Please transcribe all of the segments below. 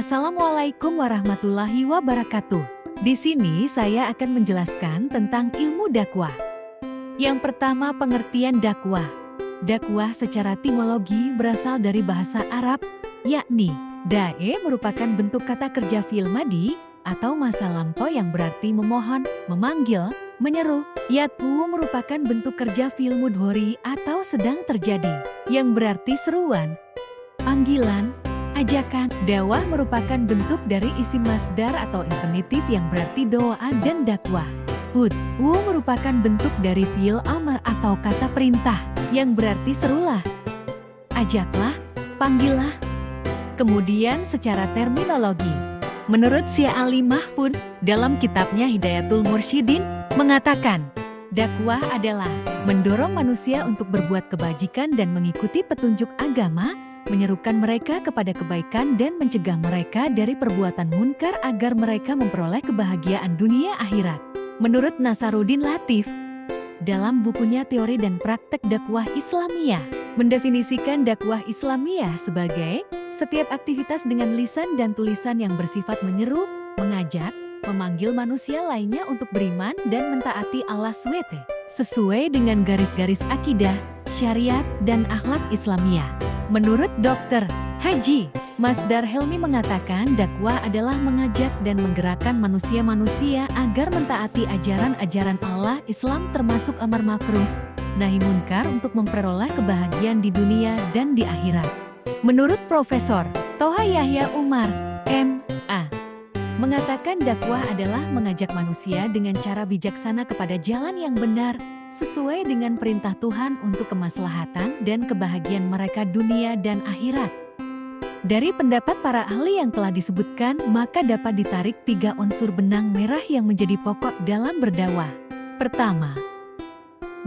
Assalamualaikum warahmatullahi wabarakatuh. Di sini saya akan menjelaskan tentang ilmu dakwah. Yang pertama, pengertian dakwah. Dakwah secara etimologi berasal dari bahasa Arab, yakni dae merupakan bentuk kata kerja fi'il madi atau masa lampau yang berarti memohon, memanggil, menyeru. Yad'u merupakan bentuk kerja fi'il mudhari atau sedang terjadi, yang berarti seruan, panggilan, ajakan. Dakwah merupakan bentuk dari isim masdar atau infinitif yang berarti doa dan dakwah. Ud'u merupakan bentuk dari fi'il amr atau kata perintah yang berarti serulah, ajaklah, panggillah. Kemudian secara terminologi, menurut Syekh Ali Mahfud dalam kitabnya Hidayatul Mursyidin mengatakan, dakwah adalah mendorong manusia untuk berbuat kebajikan dan mengikuti petunjuk agama, menyerukan mereka kepada kebaikan dan mencegah mereka dari perbuatan munkar agar mereka memperoleh kebahagiaan dunia akhirat. Menurut Nasaruddin Latif, dalam bukunya Teori dan Praktek Dakwah Islamiyah, mendefinisikan dakwah Islamiyah sebagai setiap aktivitas dengan lisan dan tulisan yang bersifat menyeru, mengajak, memanggil manusia lainnya untuk beriman dan mentaati Allah SWT, sesuai dengan garis-garis akidah, syariat, dan akhlak Islamiyah. Menurut Dr. Haji Masdar Helmi mengatakan dakwah adalah mengajak dan menggerakkan manusia-manusia agar mentaati ajaran-ajaran Allah Islam termasuk amar ma'ruf, nahi munkar untuk memperoleh kebahagiaan di dunia dan di akhirat. Menurut Profesor Toha Yahya Umar, M.A., mengatakan dakwah adalah mengajak manusia dengan cara bijaksana kepada jalan yang benar, sesuai dengan perintah Tuhan untuk kemaslahatan dan kebahagiaan mereka dunia dan akhirat. Dari pendapat para ahli yang telah disebutkan, maka dapat ditarik 3 unsur benang merah yang menjadi pokok dalam berdakwah. Pertama,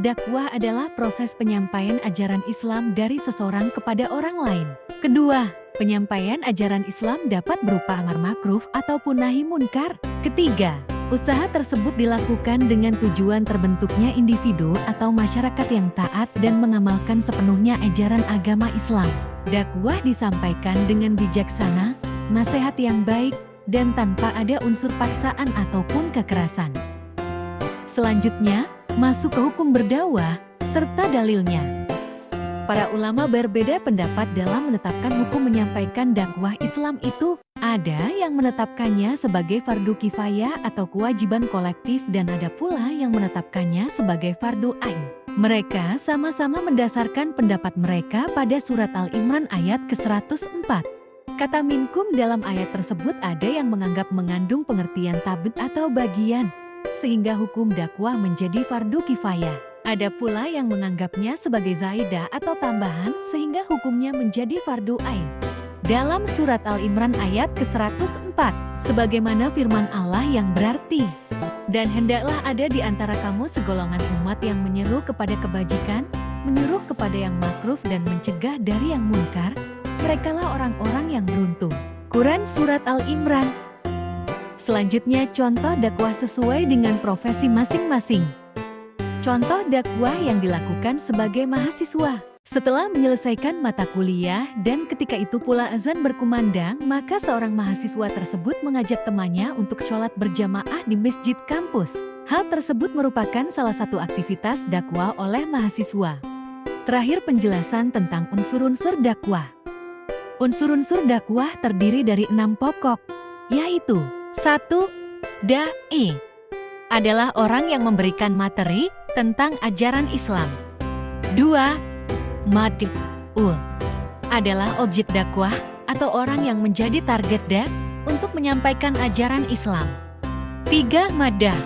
dakwah adalah proses penyampaian ajaran Islam dari seseorang kepada orang lain. Kedua, penyampaian ajaran Islam dapat berupa amar ma'ruf ataupun nahi munkar. Ketiga, usaha tersebut dilakukan dengan tujuan terbentuknya individu atau masyarakat yang taat dan mengamalkan sepenuhnya ajaran agama Islam. Dakwah disampaikan dengan bijaksana, nasihat yang baik, dan tanpa ada unsur paksaan ataupun kekerasan. Selanjutnya, masuk ke hukum berdakwah serta dalilnya. Para ulama berbeda pendapat dalam menetapkan hukum menyampaikan dakwah Islam itu. Ada yang menetapkannya sebagai fardu kifayah atau kewajiban kolektif dan ada pula yang menetapkannya sebagai fardu ain. Mereka sama-sama mendasarkan pendapat mereka pada surat Al-Imran ayat ke-104. Kata minkum dalam ayat tersebut ada yang menganggap mengandung pengertian tabid atau bagian, sehingga hukum dakwah menjadi fardu kifayah. Ada pula yang menganggapnya sebagai zaidah atau tambahan sehingga hukumnya menjadi fardu ain. Dalam surat Al-Imran ayat ke-104, sebagaimana firman Allah yang berarti, dan hendaklah ada di antara kamu segolongan umat yang menyeru kepada kebajikan, menyuruh kepada yang makruf dan mencegah dari yang munkar, merekalah orang-orang yang beruntung. Quran Surat Al-Imran. Selanjutnya contoh dakwah sesuai dengan profesi masing-masing. Contoh dakwah yang dilakukan sebagai mahasiswa. Setelah menyelesaikan mata kuliah dan ketika itu pula azan berkumandang, maka seorang mahasiswa tersebut mengajak temannya untuk sholat berjamaah di masjid kampus. Hal tersebut merupakan salah satu aktivitas dakwah oleh mahasiswa. Terakhir penjelasan tentang unsur-unsur dakwah. Unsur-unsur dakwah terdiri dari 6 pokok, yaitu 1. Da'i adalah orang yang memberikan materi tentang ajaran Islam. 2. Mad'u adalah objek dakwah atau orang yang menjadi target untuk menyampaikan ajaran Islam. 3. Madah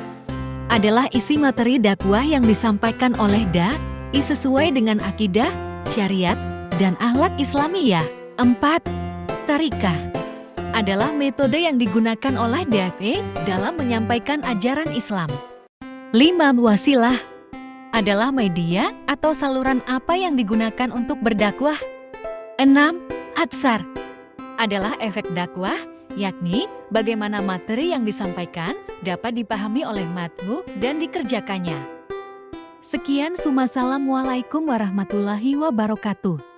adalah isi materi dakwah yang disampaikan oleh da'i sesuai dengan akidah, syariat, dan akhlak Islamiyah. 4. Tarikah adalah metode yang digunakan oleh da'i dalam menyampaikan ajaran Islam. 5. Wasilah adalah media atau saluran apa yang digunakan untuk berdakwah. 6. Atsar adalah efek dakwah, yakni bagaimana materi yang disampaikan dapat dipahami oleh matbu dan dikerjakannya. Sekian, Assalamualaikum warahmatullahi wabarakatuh.